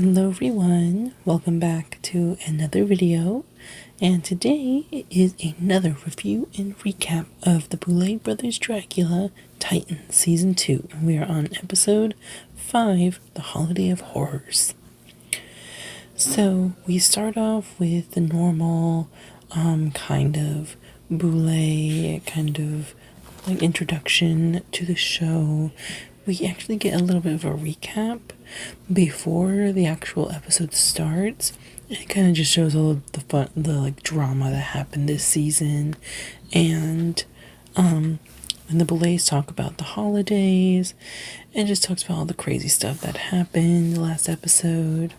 Hello everyone, welcome back to another video, and today is another review and recap of the Boulet Brothers Dragula Titan Season 2. We are on episode 5, The Holiday of Horrors. So we start off with the normal kind of Boulet kind of like introduction to the show. We actually get a little bit of a recap before the actual episode starts. It kind of just shows all of the fun, the drama that happened this season, and the Boulets talk about the holidays, and just talks about all the crazy stuff that happened the last episode.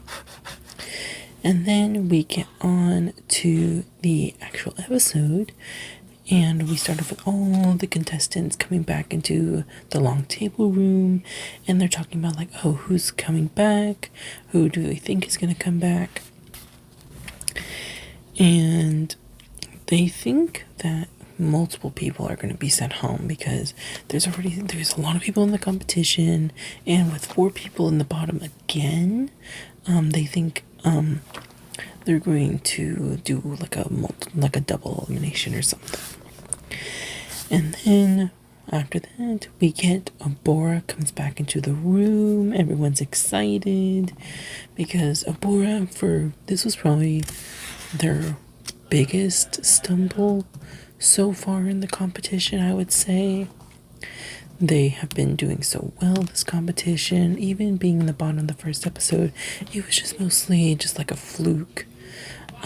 And then we get on to the actual episode, and we start off with all the contestants coming back into the long table room, and they're talking about who's coming back, who do they think is going to come back. And they think that multiple people are going to be sent home because there's a lot of people in the competition, and with 4 people in the bottom again, they think they're going to do like a double elimination or something. And then after that, we get Abora comes back into the room. Everyone's excited because Abora, this was probably their biggest stumble so far in the competition, I would say. They have been doing so well this competition, even being in the bottom of the first episode. It was just mostly just like a fluke.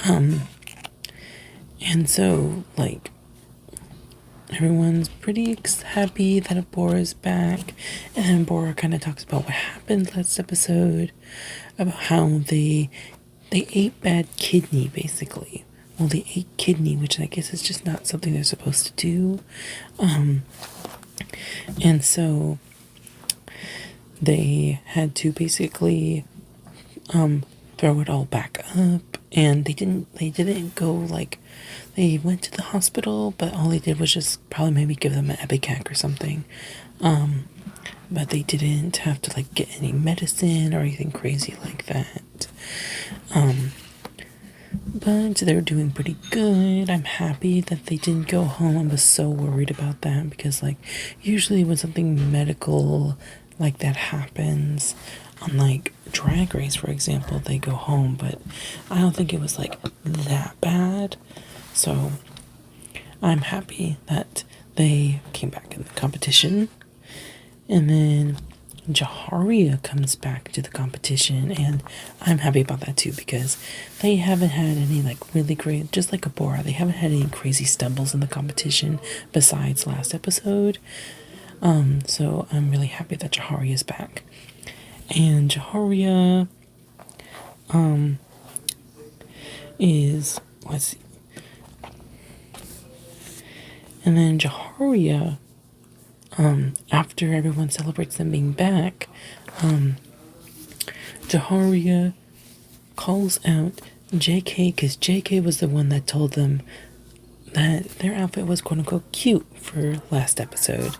And so everyone's pretty happy that Abora's back, and then Abora kind of talks about what happened last episode, about how they ate bad kidney, basically. Well, they ate kidney, which I guess is just not something they're supposed to do. And so they had to basically throw it all back up, and they didn't go they went to the hospital, but all they did was just probably maybe give them an Epicac or something. But they didn't have to get any medicine or anything crazy like that. But they're doing pretty good. I'm happy that they didn't go home. I was so worried about that because usually when something medical like that happens on Drag Race, for example, they go home, but I don't think it was that bad. So I'm happy that they came back in the competition. And then Jaharia comes back to the competition, and I'm happy about that too because they haven't had any really great, just like Abora, they haven't had any crazy stumbles in the competition besides last episode. So I'm really happy that Jaharia is back. And Jaharia is, let's see. And then Jaharia, after everyone celebrates them being back, Jaharia calls out JK because JK was the one that told them that their outfit was quote-unquote cute for last episode.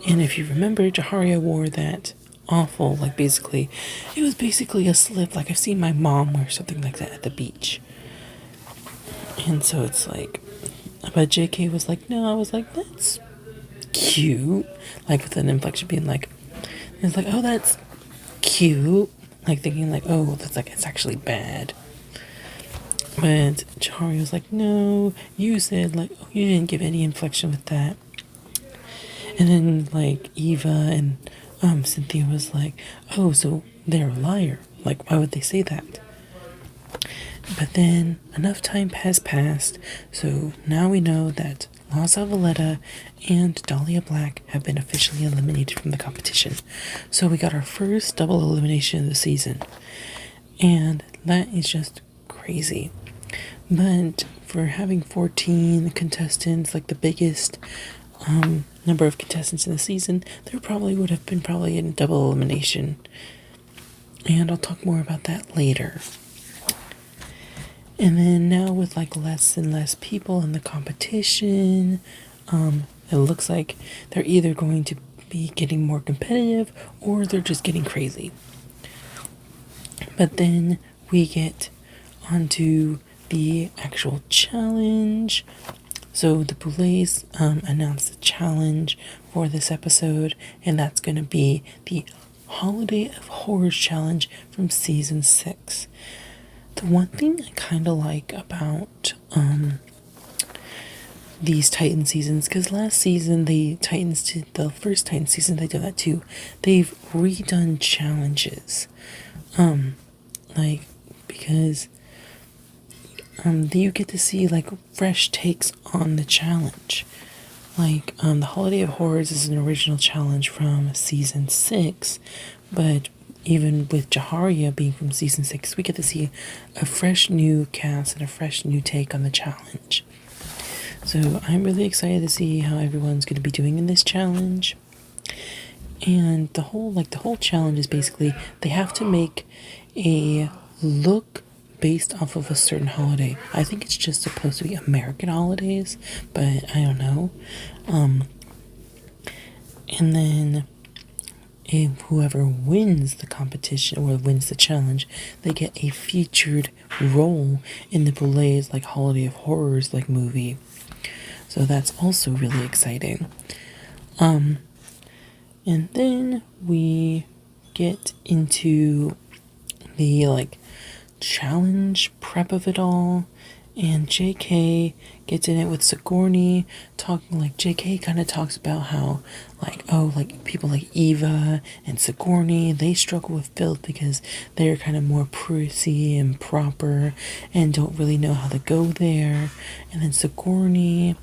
And if you remember, Jaharia wore that awful, basically, it was basically a slip, I've seen my mom wear something like that at the beach. And so it's but JK was no, I was that's cute, with an inflection being it's oh, that's cute, thinking oh, that's it's actually bad. But Jaharia was no, you said oh, you didn't give any inflection with that. And then Eva and Cynthia was oh, so they're a liar, why would they say that? But then enough time has passed, so now we know that La Zavaleta and Dahlia Black have been officially eliminated from the competition. So we got our first double elimination of the season, and that is just crazy. But for having 14 contestants, the biggest number of contestants in the season, there probably would have been a double elimination, and I'll talk more about that later. And then now with less and less people in the competition, it looks like they're either going to be getting more competitive or they're just getting crazy. But then we get onto the actual challenge. So the Boulets announced the challenge for this episode, and that's going to be the Holiday of Horrors challenge from season 6. The one thing I kind of like about these Titan seasons, because last season the first Titan season they did that too. They've redone challenges, like because you get to see like fresh takes on the challenge. Like the Holiday of Horrors is an original challenge from season 6, but even with Jaharia being from season 6, we get to see a fresh new cast and a fresh new take on the challenge. So I'm really excited to see how everyone's going to be doing in this challenge. And the whole challenge is basically they have to make a look based off of a certain holiday. I think it's just supposed to be American holidays, but I don't know. And then if whoever wins the competition or wins the challenge, they get a featured role in the Boulet's like Holiday of Horrors like movie. So that's also really exciting. And then we get into the like challenge prep of it all, and JK gets in it with Sigourney talking. Like JK kind of talks about how like people like Eva and Sigourney, they struggle with filth because they're kind of more prissy and proper and don't really know how to go there. And then Sigourney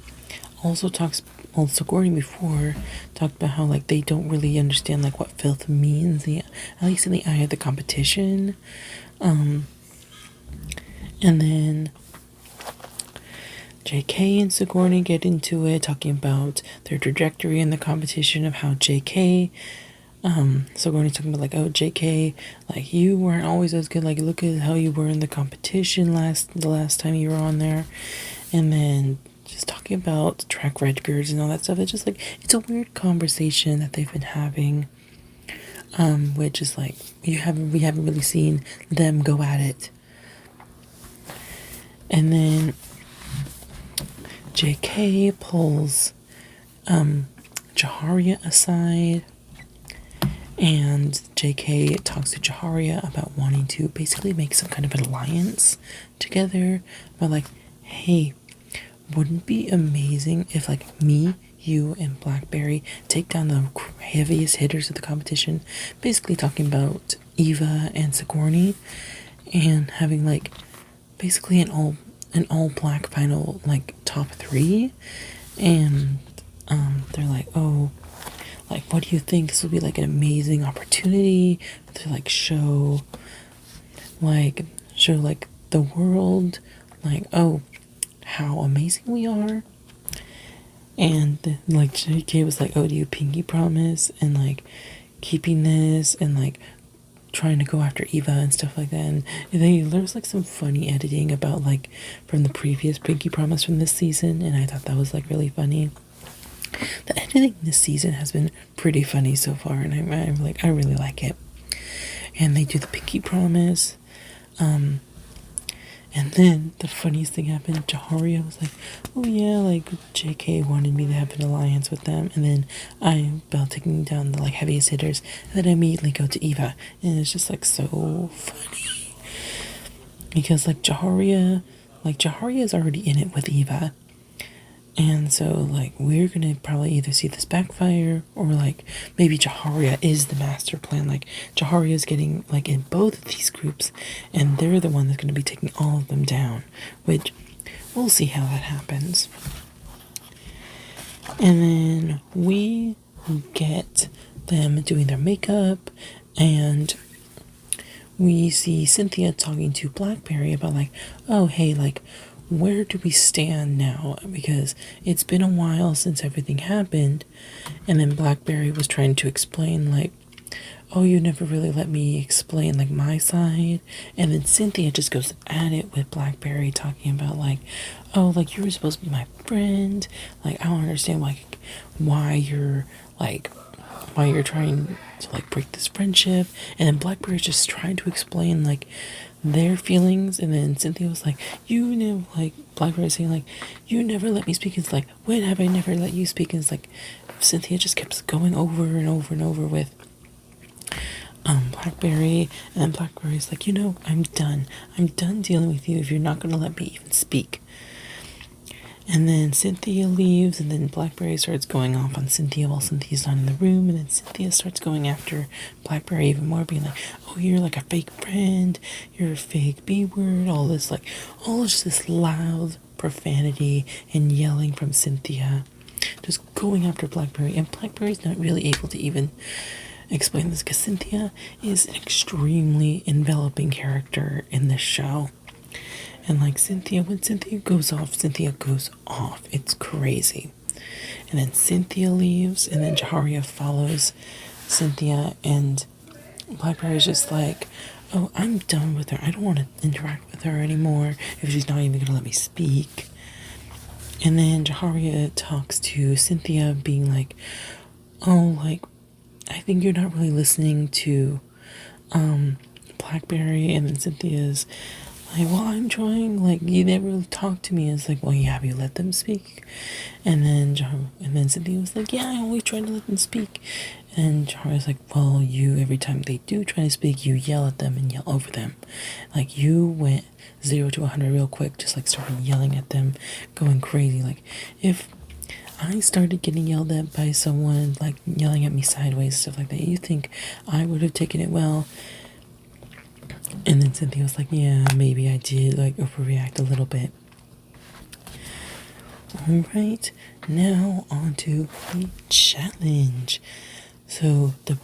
before talked about how like they don't really understand like what filth means, at least in the eye of the competition. And then JK and Sigourney get into it, talking about their trajectory in the competition, of how JK, Sigourney talking about like, oh JK, like you weren't always as good, like look at how you were in the competition the last time you were on there. And then just talking about track records and all that stuff. It's just like, it's a weird conversation that they've been having, which is like we haven't really seen them go at it. And then JK pulls Jaharia aside, and JK talks to Jaharia about wanting to basically make some kind of an alliance together. But like, hey, wouldn't it be amazing if like me, you, and Blackberry take down the heaviest hitters of the competition? Basically talking about Eva and Sigourney, and having like basically an all black final, like top 3. And they're like, oh, like what do you think? This will be like an amazing opportunity to like show like the world like, oh, how amazing we are. And like JK was like, oh, do you pinky promise and like keeping this and like trying to go after Eva and stuff like that. And there was like some funny editing about like from the previous pinky promise from this season, and I thought that was like really funny. The editing this season has been pretty funny so far, and I really like it. And they do the pinky promise, and then the funniest thing happened. Jaharia was like, oh yeah, like JK wanted me to have an alliance with them, and then I'm about taking down the like heaviest hitters, and then I immediately go to Eva, and it's just like so funny. Because like Jaharia is already in it with Eva. And so, like, we're gonna probably either see this backfire, or, like, maybe Jaharia is the master plan. Like, Jaharia is getting, like, in both of these groups, and they're the one that's gonna be taking all of them down. Which, we'll see how that happens. And then we get them doing their makeup, and we see Cynthia talking to Blackberry about, like, oh, hey, like, where do we stand now? Because it's been a while since everything happened. And then Blackberry was trying to explain, like, oh, you never really let me explain, like, my side. And then Cynthia just goes at it with Blackberry, talking about, like, oh, like, you were supposed to be my friend. Like, I don't understand, like, why you're, like, why you're trying to like break this friendship. And then Blackberry's just trying to explain like their feelings, and then Cynthia was like, you never, like Blackberry saying like, you never let me speak. It's like, when have I never let you speak? And it's like Cynthia just kept going over and over and over with Blackberry, and then Blackberry's like, I'm done dealing with you if you're not gonna let me even speak. And then Cynthia leaves, and then Blackberry starts going off on Cynthia while Cynthia's not in the room, and then Cynthia starts going after Blackberry even more, being like, oh, you're like a fake friend, you're a fake B-word, all just this loud profanity and yelling from Cynthia, just going after Blackberry. And Blackberry's not really able to even explain this because Cynthia is an extremely enveloping character in this show. And like when Cynthia goes off. It's crazy. And then Cynthia leaves, and then Jaharia follows Cynthia, and Blackberry's just like, oh, I'm done with her. I don't want to interact with her anymore if she's not even going to let me speak. And then Jaharia talks to Cynthia, being like, oh, like, I think you're not really listening to Blackberry. And then Cynthia's like, well, I'm trying, like, you never talk to me. It's like, well, yeah, have you let them speak? And then Cynthia was like, yeah, I always try to let them speak. And Charlie's like, well, every time they do try to speak, you yell at them and yell over them. Like, you went 0 to 100 real quick, just like started yelling at them, going crazy. Like, if I started getting yelled at by someone, like, yelling at me sideways, stuff like that, you think I would have taken it well? And then Cynthia was like, yeah, maybe I did, like, overreact a little bit. Alright, now on to the challenge. So, the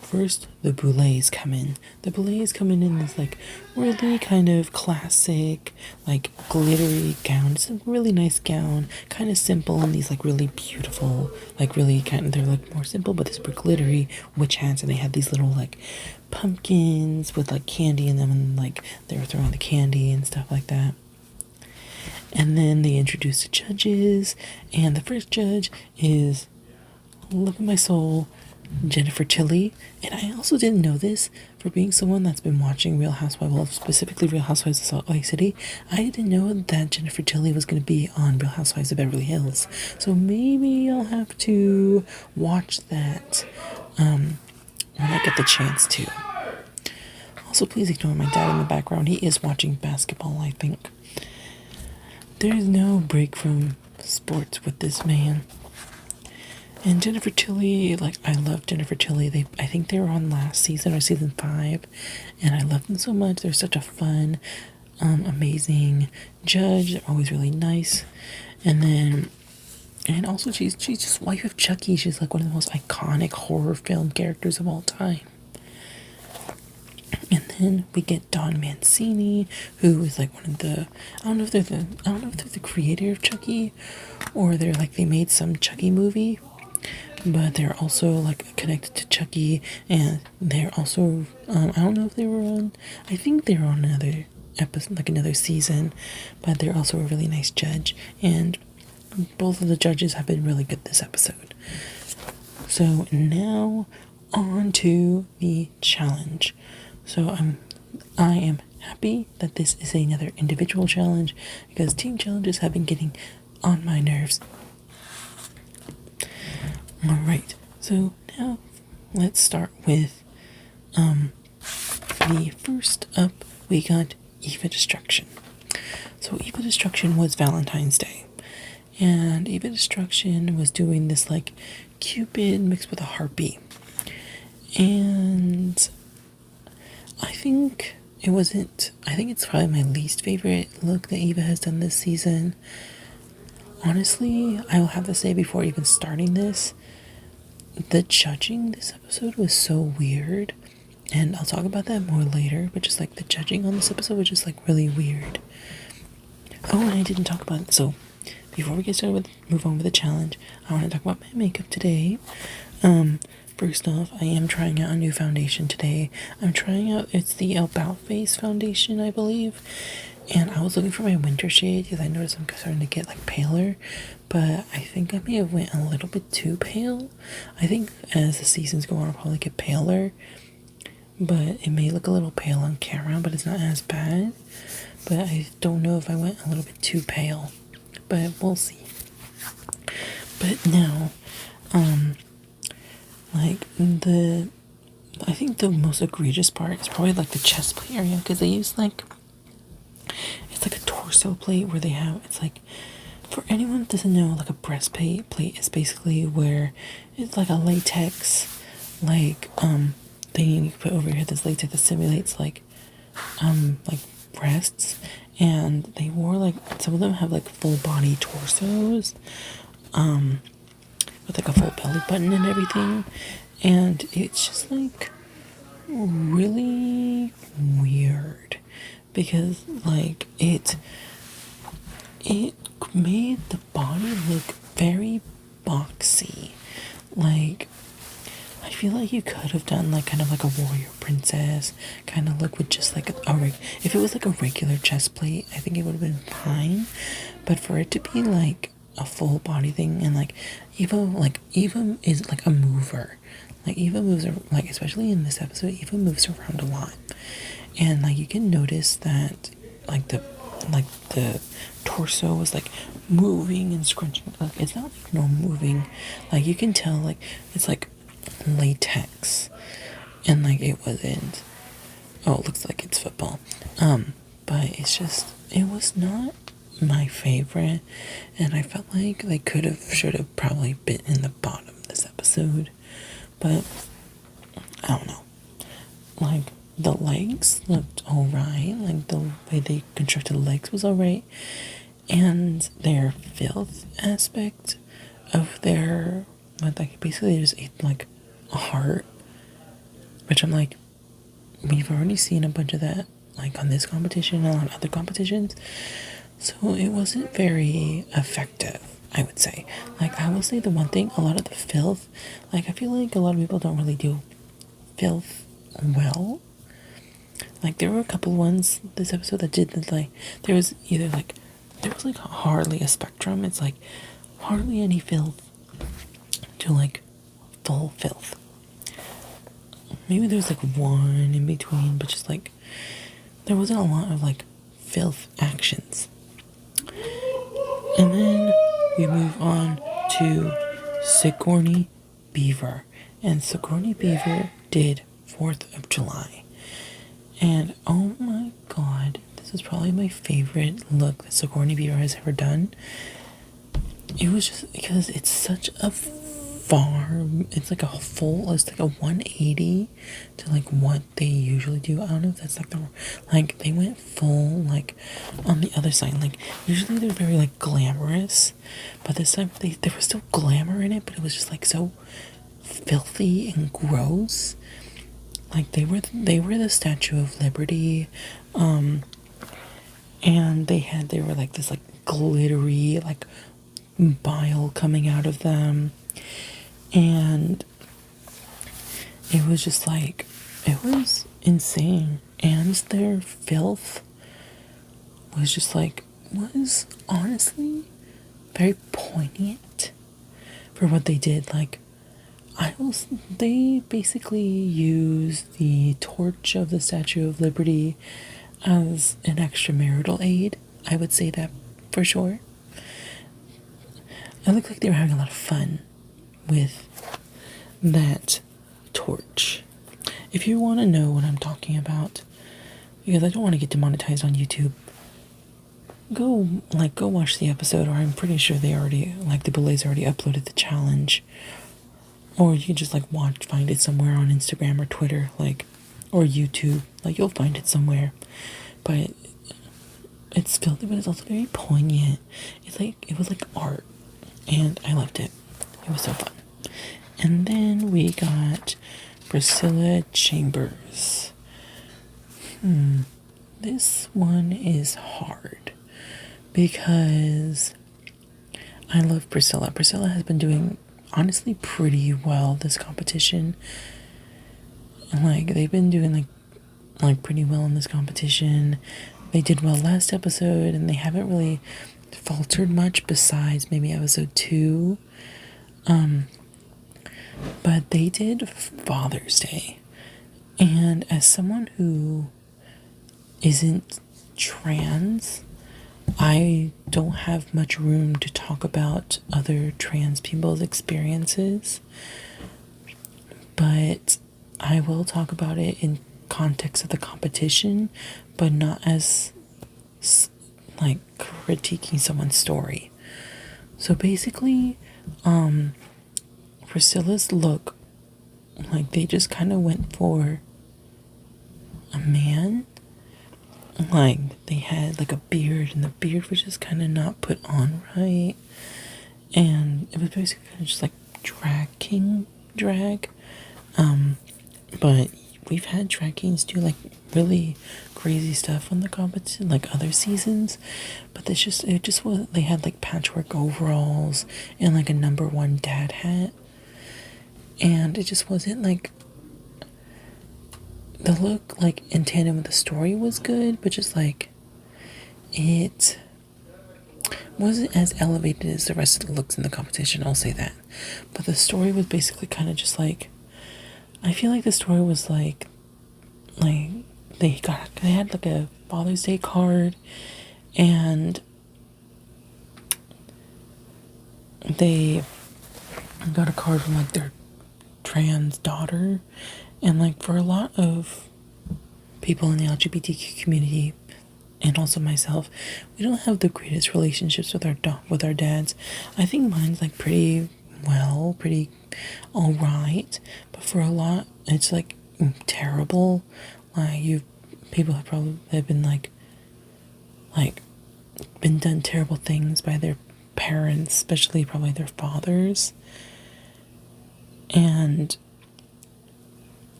Boulets come in. The Boulets come in this, like, really kind of classic, like, glittery gown. It's a really nice gown, kind of simple, and these, like, really beautiful, like, really kind of, they're, like, more simple, but they're super glittery witch hats, and they had these little, like, pumpkins with, like, candy in them, and, like, they were throwing the candy and stuff like that. And then they introduced the judges, and the first judge is, love of my soul, Jennifer Tilly. And I also didn't know this, for being someone that's been watching Real Housewives, well, specifically Real Housewives of Salt Lake City, I didn't know that Jennifer Tilly was going to be on Real Housewives of Beverly Hills. So maybe I'll have to watch that when I get the chance to. Also, please ignore my dad in the background. He is watching basketball, I think. There's no break from sports with this man. And Jennifer Tilly, like, I love Jennifer Tilly. I think they were on last season or season 5, and I love them so much. They're such a fun, amazing judge. They're always really nice. And also she's just wife of Chucky. She's like one of the most iconic horror film characters of all time. And then we get Dawn Mancini, who is like one of the, I don't know if they're the creator of Chucky, or they made some Chucky movie, but they're also like connected to Chucky, and they're also, I don't know if they were on, I think they were on another episode, like another season, but they're also a really nice judge, and both of the judges have been really good this episode. So now on to the challenge. So I am happy that this is another individual challenge, because team challenges have been getting on my nerves. Alright, so now let's start with the first up. We got Eva Destruction. So Eva Destruction was Valentine's Day, and Eva Destruction was doing this like Cupid mixed with a harpy, and I think it's probably my least favorite look that Eva has done this season. Honestly, I will have to say, before even starting this, the judging this episode was so weird, and I'll talk about that more later, but just like the judging on this episode was just like really weird. Oh, and I didn't talk about it, so before we get started move on with the challenge, I want to talk about my makeup today. First off, I am trying out a new foundation today. I'm trying out, it's the About Face foundation, I believe. And I was looking for my winter shade because I noticed I'm starting to get like paler, but I think I may have went a little bit too pale. I think as the seasons go on, I'll probably get paler, but it may look a little pale on camera, but it's not as bad. But I don't know if I went a little bit too pale, but we'll see. But now, like I think the most egregious part is probably like the chest plate area, because they use like, it's like a torso plate where they have, it's like, for anyone that doesn't know, like a breastplate is basically where it's like a latex, like, thing you put over here, this latex that simulates like breasts, and they wore like, some of them have like full body torsos, with like a full belly button and everything, and it's just like really weird because like it made the body look very boxy. Like, I feel like you could have done like kind of like a warrior princess kind of look with just like if it was like a regular chest plate, I think it would have been fine. But for it to be like a full body thing, and like Eva is like a mover. Like Eva moves, like especially in this episode, Eva moves around a lot, and like you can notice that like the torso was like moving and scrunching. Like it's not like no moving. Like you can tell like it's like latex, and like it wasn't. Oh, it looks like it's football. But it's just, it was not my favorite, and I felt like they should have probably been in the bottom of this episode. But I don't know. Like the legs looked alright. Like the way they constructed the legs was alright, and their filth aspect of their, like basically they just ate like a heart, which I'm like, we've already seen a bunch of that like on this competition and on other competitions, so it wasn't very effective, I would say. Like I will say the one thing, a lot of the filth, like I feel like a lot of people don't really do filth well. Like there were a couple ones this episode that did that, like there was like hardly a spectrum. It's like hardly any filth to like full filth. Maybe there's like one in between, but just like there wasn't a lot of like filth actions. And then we move on to Sigourney Beaver, and Sigourney Beaver did 4th of July, and oh my god, this is probably my favorite look that Sigourney Beaver has ever done. It was just because it's such a it's like it's like a 180 to like what they usually do. I don't know if that's like they went full like on the other side. Like usually they're very like glamorous, but this time there was still glamour in it, but it was just like so filthy and gross. Like they were the Statue of Liberty, and they were like this like glittery like bile coming out of them. And it was just like, it was insane. And their filth was just like, was honestly very poignant for what they did. Like, they basically used the torch of the Statue of Liberty as an extramarital aid. I would say that for sure. It looked like they were having a lot of fun with that torch. If you want to know what I'm talking about, because I don't want to get demonetized on YouTube, go watch the episode, or I'm pretty sure they already, like the Boulets already uploaded the challenge, or you can just like find it somewhere on Instagram or Twitter, like, or YouTube, like you'll find it somewhere. But it's filthy, but it's also very poignant. It was like art, and I loved it. It was so fun. And then we got Priscilla Chambers. This one is hard because I love Priscilla. Priscilla has been doing honestly pretty well this competition. Like they've been doing like pretty well in this competition. they did well last episode, and they haven't really faltered much besides maybe episode 2. But they did Father's Day. And as someone who isn't trans, I don't have much room to talk about other trans people's experiences. But I will talk about it in context of the competition, but not as like critiquing someone's story. So basically, Priscilla's look, like they just kind of went for a man. Like they had like a beard, and the beard was just kind of not put on right, and it was basically kind of just like drag. But we've had drag kings do like really crazy stuff on the competition, like other seasons. But it just was, they had like patchwork overalls and like a #1 dad hat, and it just wasn't like the look like in tandem with the story was good, but just like it wasn't as elevated as the rest of the looks in the competition, I'll say that. But the story was basically kind of just like, I feel like the story was like they had like a Father's Day card, and they got a card from like their trans daughter, and like for a lot of people in the LGBTQ community, and also myself, we don't have the greatest relationships with our dads. I think mine's like pretty all right, but for a lot it's like terrible. People have been like been done terrible things by their parents, especially probably their fathers. And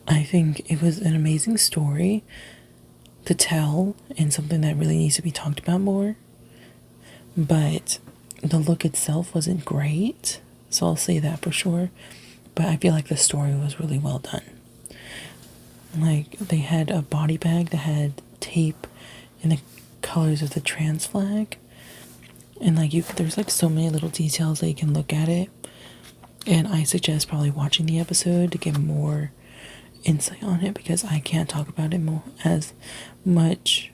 I think it was an amazing story to tell, and something that really needs to be talked about more. But the look itself wasn't great, so I'll say that for sure. But I feel like the story was really well done. Like, they had a body bag that had tape in the colors of the trans flag. And like there's like so many little details that you can look at it. And I suggest probably watching the episode to get more insight on it, because I can't talk about it more as much,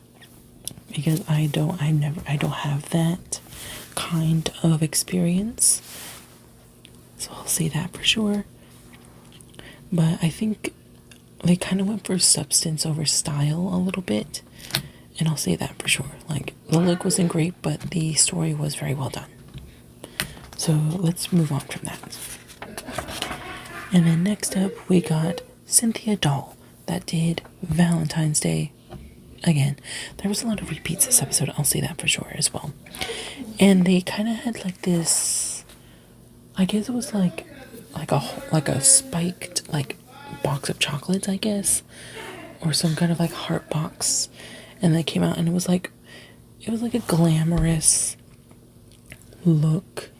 because I don't have that kind of experience. So I'll say that for sure. But I think they kind of went for substance over style a little bit, and I'll say that for sure. Like, the look wasn't great, but the story was very well done. So let's move on from that. And then next up we got Cynthia Doll, that did Valentine's Day. Again, there was a lot of repeats this episode, I'll say that for sure as well. And they kind of had like this, I guess it was like a spiked like box of chocolates, I guess, or some kind of like heart box. And they came out, and it was like a glamorous look.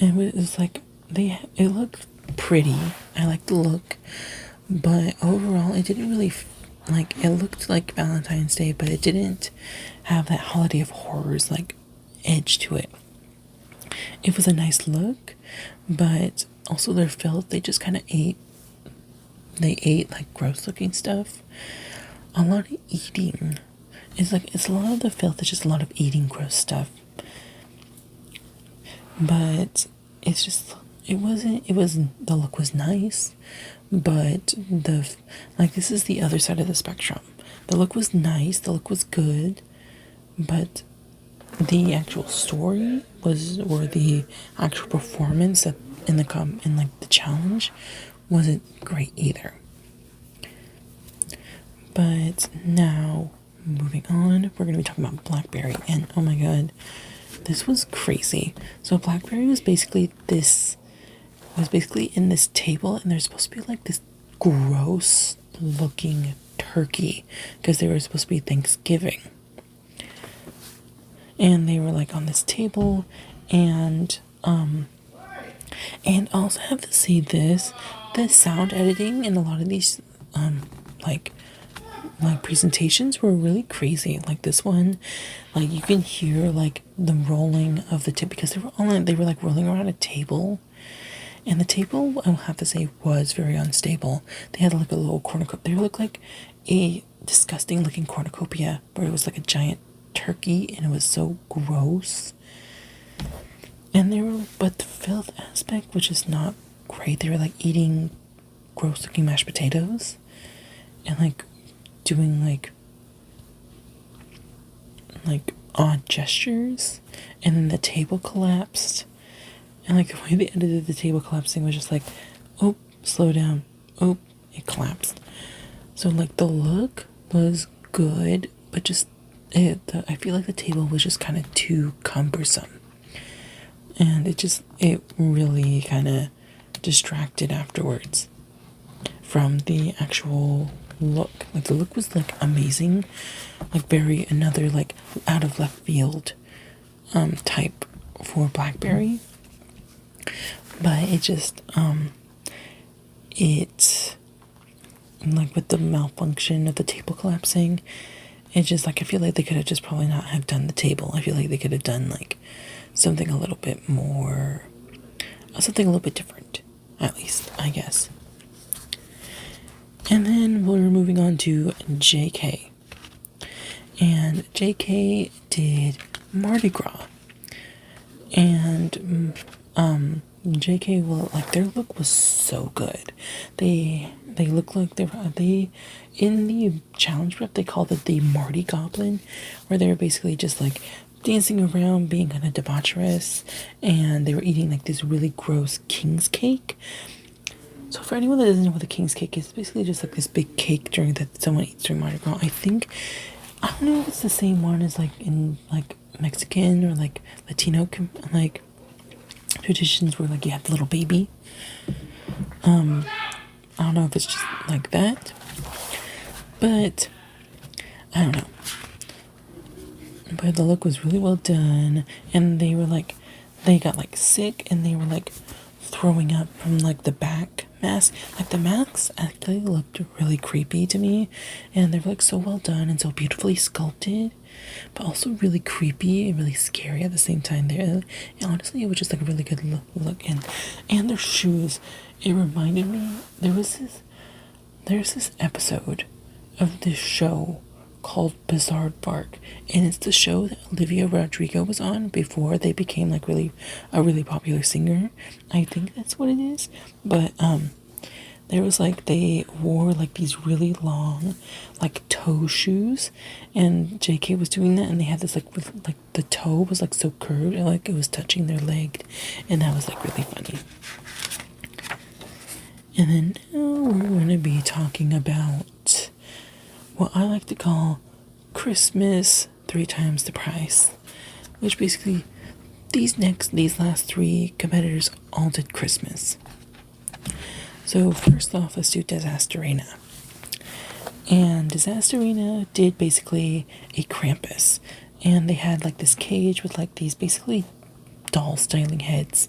And it was like it looked pretty. I liked the look, but overall it didn't really it looked like Valentine's Day, but it didn't have that holiday of horrors like edge to it. It was a nice look, but also their filth, they just kind of ate like gross looking stuff. A lot of eating. It's a lot of the filth, it's just a lot of eating gross stuff. But the look was nice, but this is the other side of the spectrum. The look was nice, the look was good, but the actual story or the actual performance in the challenge wasn't great either. But now, moving on, we're going to be talking about Blackberry, and oh my god, this was crazy. So Blackberry was basically in this table, and there's supposed to be like this gross looking turkey, because they were supposed to be Thanksgiving. And they were like on this table, and I also have to say the sound editing in a lot of these like presentations were really crazy. Like this one, like you can hear like the rolling of the tip because they were like rolling around a table, and the table, I'll have to say, was very unstable. They had like a little cornucopia. They looked like a disgusting looking cornucopia where it was like a giant turkey, and it was so gross. And but the filth aspect, which is not great. They were like eating gross looking mashed potatoes and like doing like odd gestures, and then the table collapsed, and like the way they edited the table collapsing was just like, oh, slow down, oh, it collapsed. So like the look was good, but just I feel like the table was just kind of too cumbersome, and it really kind of distracted afterwards from the actual look. Like the look was like amazing, like very another like out of left field type for Blackberry, but it just it like with the malfunction of the table collapsing, it just like I feel like they could have just probably not have done the table. I feel like they could have done like something a little bit more, something a little bit different, at least, I guess. And then we're moving on to JK. And JK did Mardi Gras. And JK, well, like their look was so good. They look like they in the challenge prep they called it the Mardi Goblin, where they were basically just like dancing around, being kind of debaucherous, and they were eating like this really gross king's cake. So for anyone that doesn't know what the king's cake is, it's basically just like this big cake that someone eats during Mardi Gras. I don't know if it's the same one as like in like Mexican or like Latino like traditions where like you have the little baby. I don't know if it's just like that, but I don't know. But the look was really well done, and they got like sick, and they were like throwing up from like the back mask. Like the masks actually looked really creepy to me, and they were like so well done and so beautifully sculpted, but also really creepy and really scary at the same time. And honestly, it was just like a really good look. And their shoes, it reminded me, there's this episode of this show called Bizarre Bark, and it's the show that Olivia Rodrigo was on before they became like a really popular singer. I think that's what it is. But there was like they wore like these really long like toe shoes, and JK was doing that, and they had this like with like the toe was like so curved and like it was touching their leg, and that was like really funny. And then now we're going to be talking about what I like to call Christmas 3 times the price, which basically these last 3 competitors all did Christmas. So first off, let's do Disasterina. And Disasterina did basically a Krampus, and they had like this cage with like these basically doll styling heads,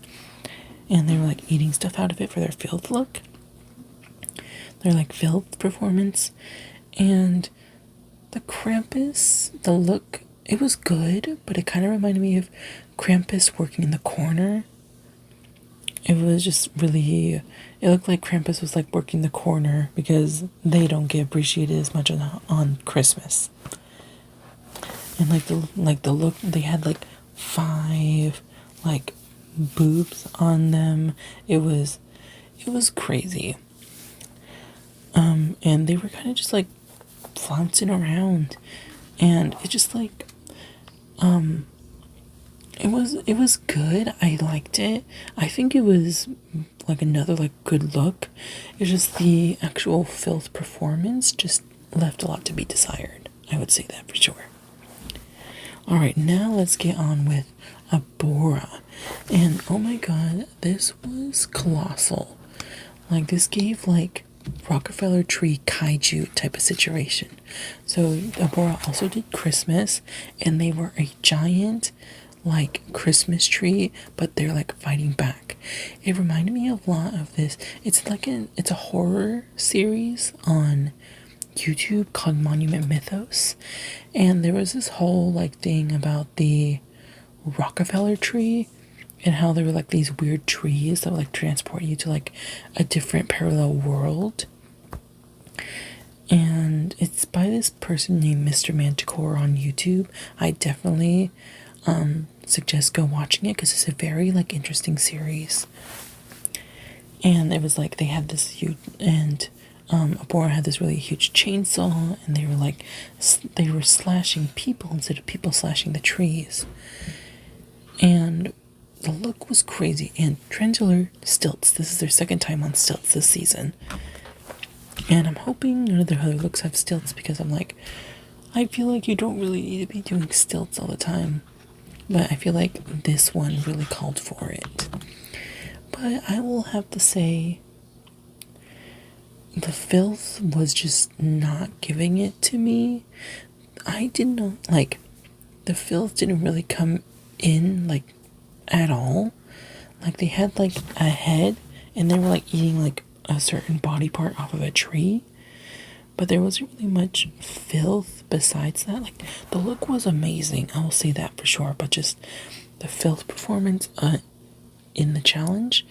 and they were like eating stuff out of it for their filth look. Their like filth performance. And the Krampus, the look, it was good, but it kind of reminded me of Krampus working in the corner. It was just really, it looked like Krampus was like working the corner because they don't get appreciated as much on Christmas. And like the look, they had like 5 like boobs on them. It was crazy. And they were kind of just like flouncing around, and it just like it was good. I liked it. I think it was like another like good look. It's just the actual filth performance just left a lot to be desired. I would say that for sure. All right, now let's get on with Abora. And oh my god, this was colossal. Like this gave like Rockefeller Tree kaiju type of situation. So Abora also did Christmas, and they were a giant like Christmas tree, but they're like fighting back. It reminded me a lot of this. It's a horror series on YouTube called Monument Mythos, and there was this whole like thing about the Rockefeller tree and how there were like these weird trees that would like transport you to like a different parallel world. And it's by this person named Mr. Manticore on YouTube. I definitely suggest go watching it because it's a very like interesting series. And it was like they had this huge, and Abora had this really huge chainsaw, and they were like they were slashing people instead of people slashing the trees. And the look was crazy. And Dragula stilts. This is their second time on stilts this season. And I'm hoping none of their other looks have stilts because I'm like, I feel like you don't really need to be doing stilts all the time. But I feel like this one really called for it. But I will have to say, the filth was just not giving it to me. I did not, like, the filth didn't really come in, like, at all. Like, they had, like, a head, and they were, like, eating, like, a certain body part off of a tree. But there wasn't really much filth besides that. Like, the look was amazing, I will say that for sure. But just the filth performance in the challenge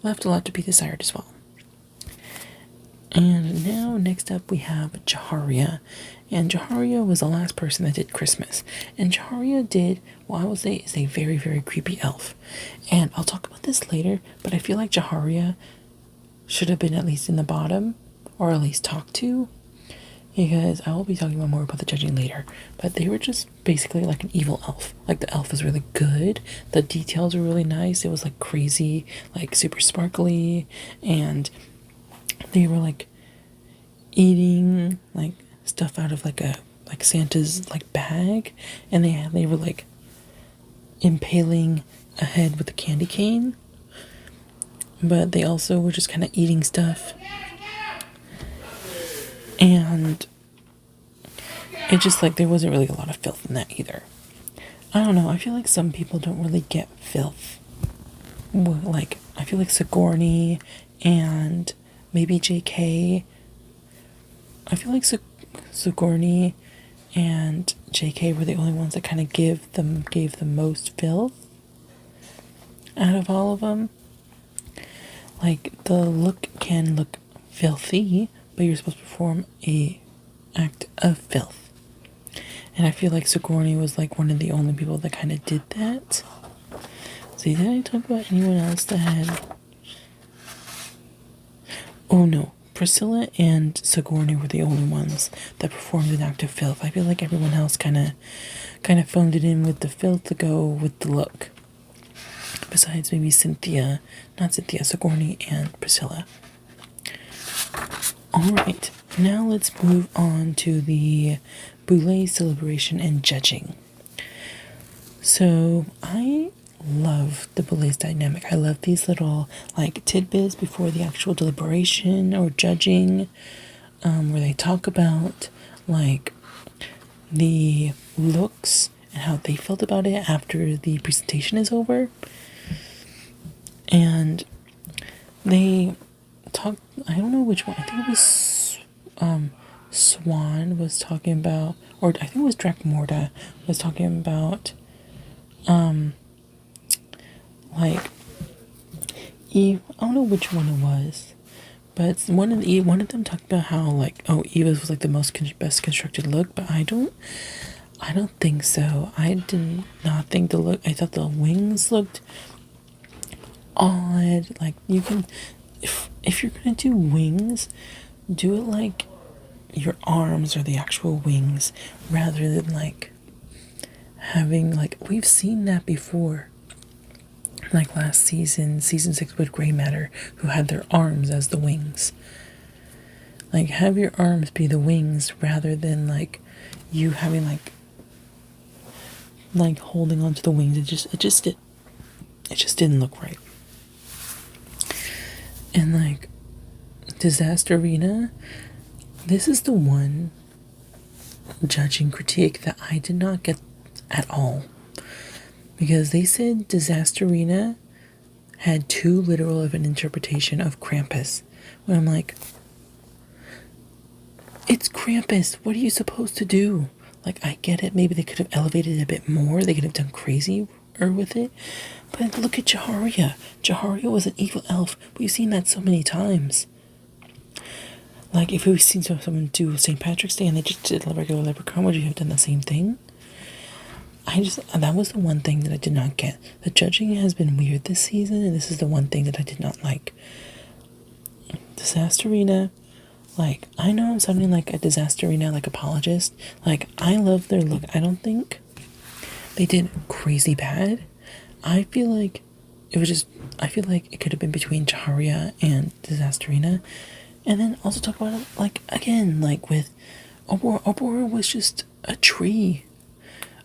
left a lot to be desired as well. And now, next up, we have Jaharia. And Jaharia was the last person that did Christmas. And Jaharia did, what I will say, is a very, very creepy elf. And I'll talk about this later, but I feel like Jaharia should have been at least in the bottom, or at least talked to, because I will be talking about more about the judging later. But they were just basically like an evil elf. Like, the elf was really good, the details were really nice, it was like crazy, like super sparkly, and they were like eating like stuff out of like Santa's like bag, and they were like impaling a head with a candy cane, but they also were just kind of eating stuff. And it just like there wasn't really a lot of filth in that either. I don't know, I feel like some people don't really get filth. Like, I feel like Sigourney and maybe JK. I feel like Sigourney and JK were the only ones that kind of gave the most filth out of all of them. Like, the look can look filthy, but you're supposed to perform a act of filth. And I feel like Sigourney was like one of the only people that kind of did that. See, did I talk about anyone else that had... Oh no, Priscilla and Sigourney were the only ones that performed an act of filth. I feel like everyone else kind of phoned it in with the filth to go with the look. Besides maybe Sigourney and Priscilla. Alright, now let's move on to the Boulet celebration and judging. So, I love the Boulet's dynamic. I love these little like tidbits before the actual deliberation or judging, where they talk about like the looks and how they felt about it after the presentation is over. And they talked, I don't know which one, I think it was Swan was talking about, or I think it was Dragula was talking about like Eve, I don't know which one it was, but one of them talked about how like, oh, Eva's was like the best constructed look, but I don't think so. I did not think the look, I thought the wings looked odd. Like, you can, if you're gonna do wings, do it like your arms are the actual wings rather than like having, like, we've seen that before, like last season 6 with Grey Matter, who had their arms as the wings. Like, have your arms be the wings rather than like you having like holding onto the wings. It just didn't look right. And like Disaster Arena, this is the one judging critique that I did not get at all, because they said Disaster Arena had too literal of an interpretation of Krampus, when I'm like, It's Krampus. What are you supposed to do? Like, I get it. Maybe they could have elevated it a bit more. They could have done crazy or with it. But look at Jaharia. Jaharia was an evil elf. We've seen that so many times. Like, if we've seen someone do St. Patrick's Day and they just did a regular leprechaun, would you have done the same thing? That was the one thing that I did not get. The judging has been weird this season, and this is the one thing that I did not like. Disasterina, like, I know I'm sounding like a Disasterina, like, apologist. Like, I love their look. I don't think they did crazy bad. I feel like I feel like it could have been between Jaharia and Disasterina. And then also talk about it, like, again, like, with Obora. Obora was just a tree.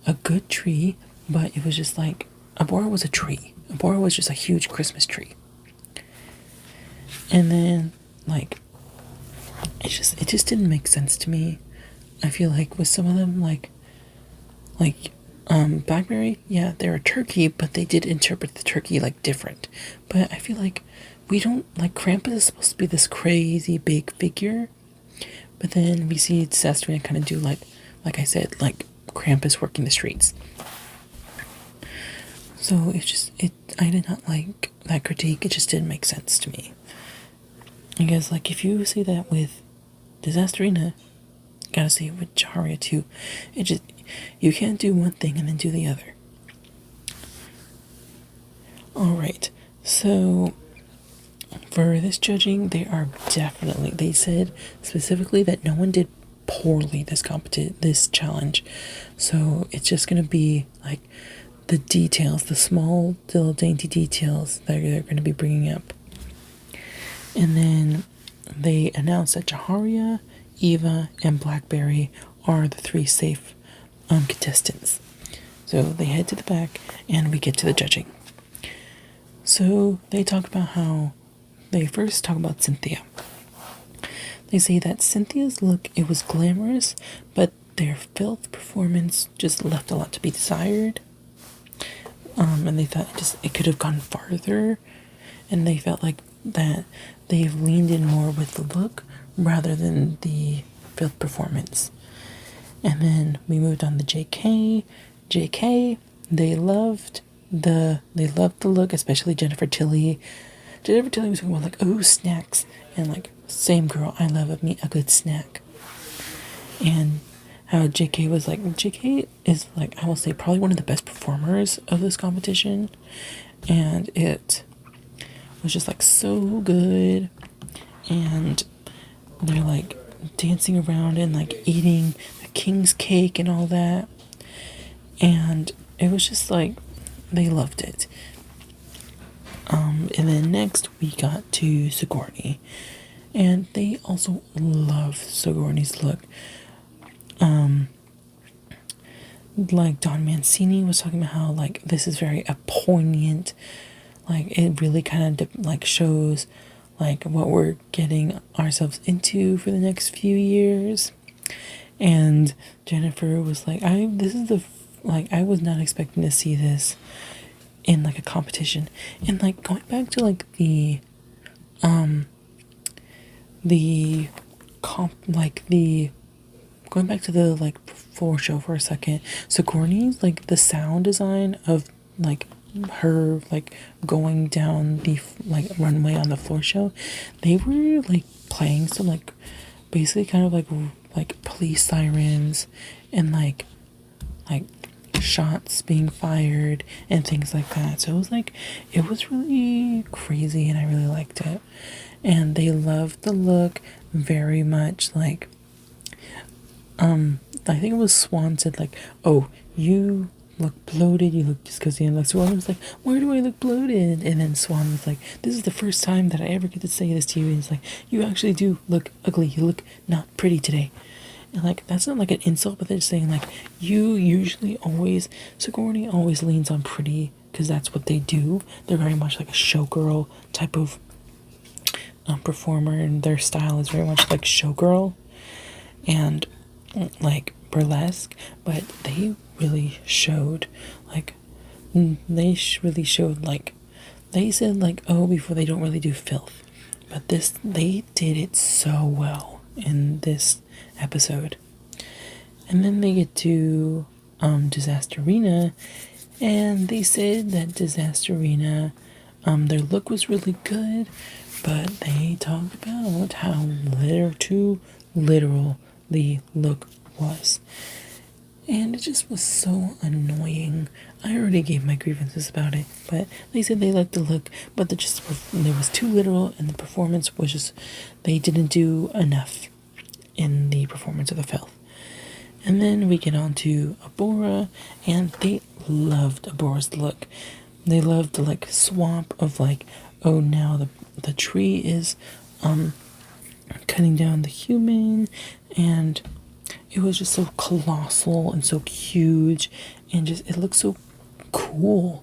A good tree, but it was just like, Abora was a tree. Abora was just a huge Christmas tree. And then, like, it just didn't make sense to me. I feel like with some of them, like Blackberry, yeah, they're a turkey, but they did interpret the turkey, like, different. But I feel like we don't, like, Krampus is supposed to be this crazy big figure, but then we see Sastrina kind of do, like I said, like, Krampus working the streets. So I did not like that critique. It just didn't make sense to me. I guess, like, if you say that with Disasterina, gotta say it with Jaharia too. You can't do one thing and then do the other. Alright, so for this judging, they said specifically that no one did poorly this challenge. So it's just gonna be like the details, the small little dainty details that they're gonna be bringing up. And then they announced that Jaharia, Eva, and Blackberry are the 3 safe contestants. So they head to the back and we get to the judging. So they first talk about Cynthia. They say that Cynthia's look, it was glamorous, but their filth performance just left a lot to be desired. And they thought it could have gone farther. And they felt like that they've leaned in more with the look rather than the filth performance. And then we moved on to JK. JK, they loved the look, especially Jennifer Tilly. Jennifer Tilly was talking about, like, oh, snacks, and, like, same girl, I love a good snack. And how JK is, like, I will say, probably one of the best performers of this competition, and it was just, like, so good. And they're, like, dancing around and, like, eating the king's cake and all that, and it was just, like, they loved it. And then next we got to Sigourney, and they also loved Sigourney's look. Like, Don Mancini was talking about how, like, this is very a poignant, like, it really kind of like shows, like, what we're getting ourselves into for the next few years. And Jennifer was like, I was not expecting to see this in, like, a competition. And, like, going back to, like, going back to the, like, floor show for a second, Sigourney's, like, the sound design of, like, her, like, going down the, like, runway on the floor show, they were, like, playing some, like, basically kind of like police sirens and like shots being fired and things like that. So it was really crazy, and I really liked it. And they loved the look very much. Like, I think it was Swan said, like, oh, you look bloated, you look disgusting. And, like, Swan was like, where do I look bloated? And then Swan was like, this is the first time that I ever get to say this to you. And it's like, you actually do look ugly, you look not pretty today. And, like, that's not like an insult, but they're saying, like, you usually always, Sigourney always leans on pretty, because that's what they do. They're very much like a showgirl type of performer, and their style is very much like showgirl and, like, burlesque. But they really showed, like, they said, like, oh, before, they don't really do filth. But they did it so well in this episode. And then they get to Disaster Arena, and they said that Disaster Arena, their look was really good, but they talked about how too literal the look was. And it just was so annoying. I already gave my grievances about it, but they said they liked the look, but it was too literal, and the performance was just, they didn't do enough in the performance of the filth. And then we get on to Abora, and they loved Abora's look. They loved the like swamp of like, oh, now the tree is cutting down the human, and it was just so colossal and so huge, and just it looked so cool.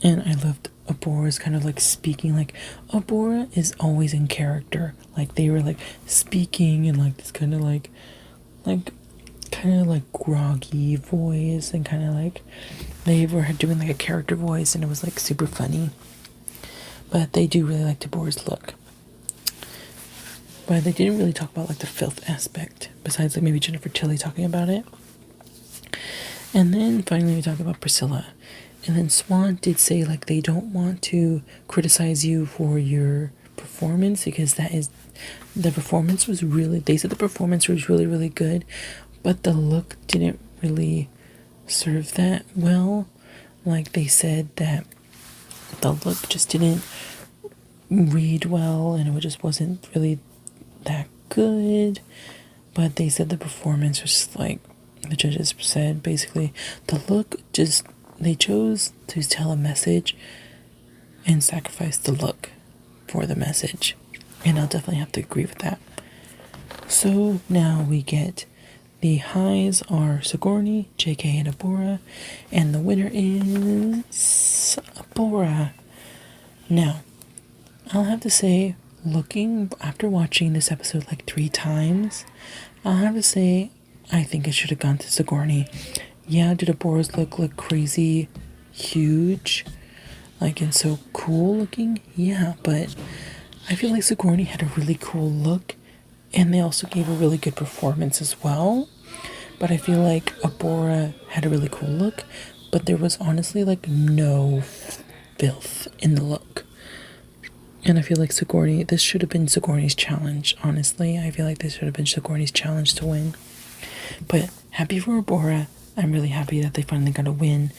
And I loved Abora's kind of like speaking, like Abora is always in character. Like they were like speaking in like this kind of like groggy voice, and kind of like they were doing like a character voice, and it was like super funny. But they do really like Abora's look. But they didn't really talk about like the filth aspect, besides like maybe Jennifer Tilly talking about it. And then finally we talk about Priscilla. And then Swan did say like they don't want to criticize you for your performance, because the performance was really, they said the performance was really, really good, but the look didn't really serve that well. Like they said that the look just didn't read well, and it just wasn't really that good. But they said the performance was like, the judges said basically the look just, they chose to tell a message and sacrifice the look for the message, and I'll definitely have to agree with that. So now we get the highs are Sigourney, JK, and Abora, and the winner is Abora. Now I'll have to say, looking after watching this episode like 3 times, I'll have to say I think it should have gone to Sigourney. Yeah, did Abora's look crazy huge, like, and so cool looking? Yeah, but I feel like Sigourney had a really cool look, and they also gave a really good performance as well. But I feel like Abora had a really cool look, but there was honestly like no filth in the look. And I feel like Sigourney, this should have been Sigourney's challenge, honestly. I feel like this should have been Sigourney's challenge to win. But happy for Abora. I'm really happy that they finally got a win.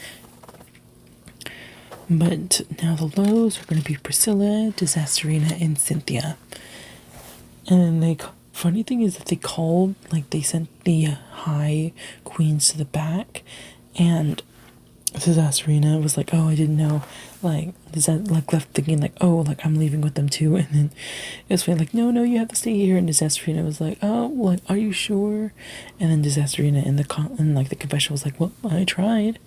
But now the lows are going to be Priscilla, Disasterina, and Cynthia. And then funny thing is that they called, like they sent the high queens to the back, and Disasterina was like, oh, I didn't know, like, like left thinking like, oh, like I'm leaving with them too. And then it was funny, like, no, you have to stay here. And Disasterina was like, oh, like, are you sure? And then Disasterina in the confession was like, well, I tried.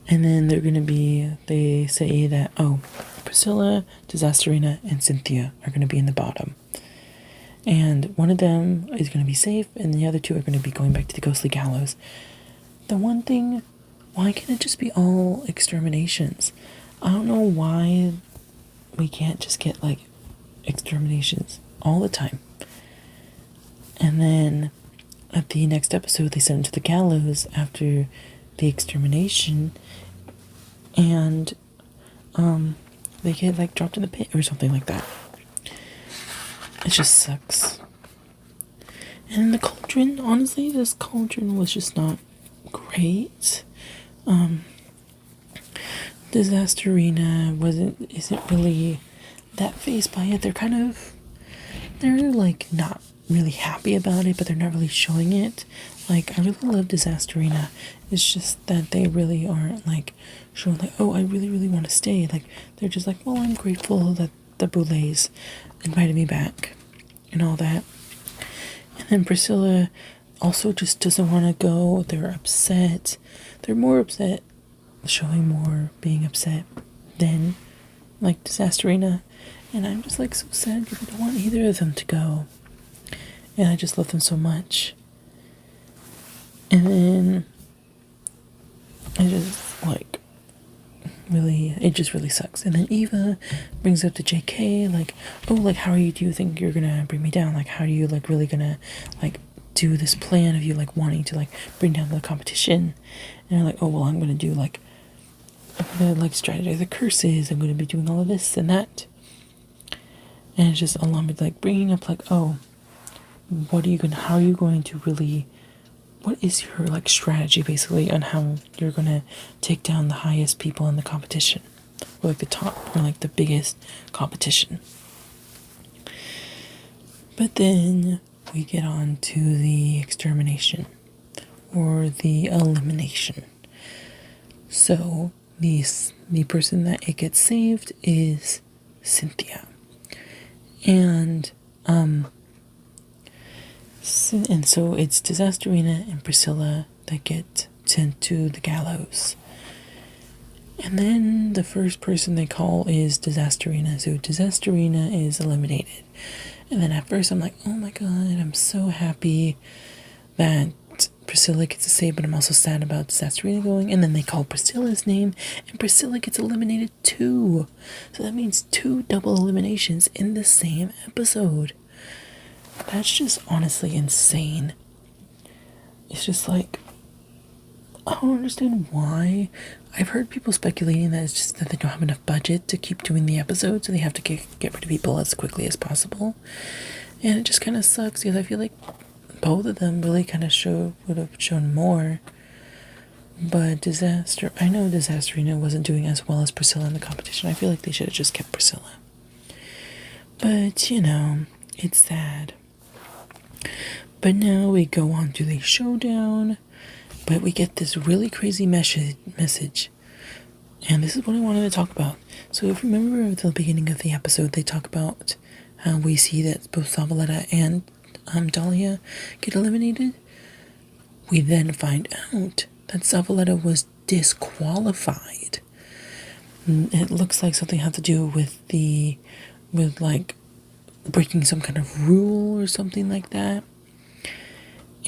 And then they say that, oh, Priscilla, Disasterina, and Cynthia are going to be in the bottom. And one of them is going to be safe, and the other 2 are going to be going back to the ghostly gallows. The one thing, why can't it just be all exterminations? I don't know why we can't just get, like, exterminations all the time. And then at the next episode, they send them to the gallows after the extermination, and they get like dropped in the pit or something like that. It just sucks. And the cauldron, honestly, this cauldron was just not great. Disasterina isn't really that phased by it. They're like not really happy about it, but they're not really showing it. Like, I really love Disasterina. It's just that they really aren't like showing like, oh, I really, really want to stay. Like, they're just like, well, I'm grateful that the Boulets invited me back and all that. And then Priscilla also just doesn't want to go. They're upset. They're more upset, showing more being upset than like Disasterina. And I'm just like so sad because I don't want either of them to go. And I just love them so much. And then I just like really, it just really sucks. And then Eva brings up to JK, like, oh, like, how do you think you're gonna bring me down? Like, how are you, like, really gonna, like, do this plan of you, like, wanting to, like, bring down the competition? And they're like, oh, well, I'm gonna do, like, I'm gonna, like, strategize the curses, I'm gonna be doing all of this and that. And it's just along with, like, bringing up, like, oh, how are you going to really, what is your, like, strategy, basically, on how you're gonna take down the highest people in the competition? Or, like, the top, or, like, the biggest competition. But then we get on to the extermination, or the elimination. So, the person that it gets saved is Cynthia. And so it's Disasterina and Priscilla that get sent to the gallows. And then the first person they call is Disasterina. So Disasterina is eliminated. And then at first I'm like, oh my god, I'm so happy that Priscilla gets to save, but I'm also sad about Disasterina going. And then they call Priscilla's name, and Priscilla gets eliminated too. So that means 2 double eliminations in the same episode. That's just honestly insane. It's just like, I don't understand why. I've heard people speculating that it's just that they don't have enough budget to keep doing the episodes, so they have to get rid of people as quickly as possible. And it just kind of sucks because I feel like both of them really kind of would have shown more. But I know Disasterina wasn't doing as well as Priscilla in the competition. I feel like they should have just kept Priscilla. But, you know, it's sad. But now we go on to the showdown. But we get this really crazy message. And this is what I wanted to talk about. So if you remember at the beginning of the episode, they talk about how we see that both Zavaleta and Dahlia get eliminated. We then find out that Zavaleta was disqualified. It looks like something had to do with like breaking some kind of rule or something like that.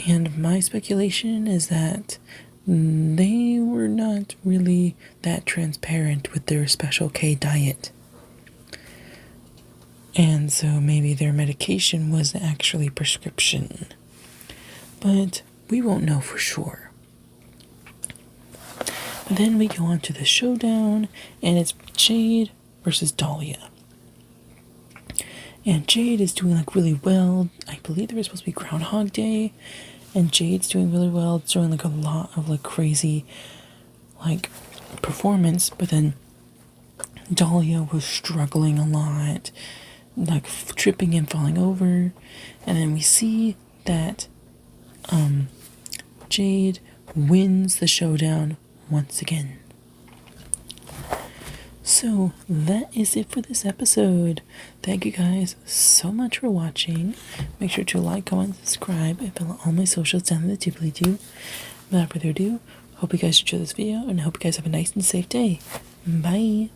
And my speculation is that they were not really that transparent with their Special K diet. And so maybe their medication was actually prescription. But we won't know for sure. Then we go on to the showdown, and it's Jade versus Dahlia. And Jade is doing like really well. I believe there was supposed to be Groundhog Day, and Jade's doing really well. It's doing like a lot of like crazy like performance, but then Dahlia was struggling a lot, like tripping and falling over. And then we see that Jade wins the showdown once again. So that is it for this episode. Thank you guys so much for watching. Make sure to like, comment, subscribe, and follow all my socials down in the tipply do. Without further ado, hope you guys enjoy this video, and I hope you guys have a nice and safe day. Bye.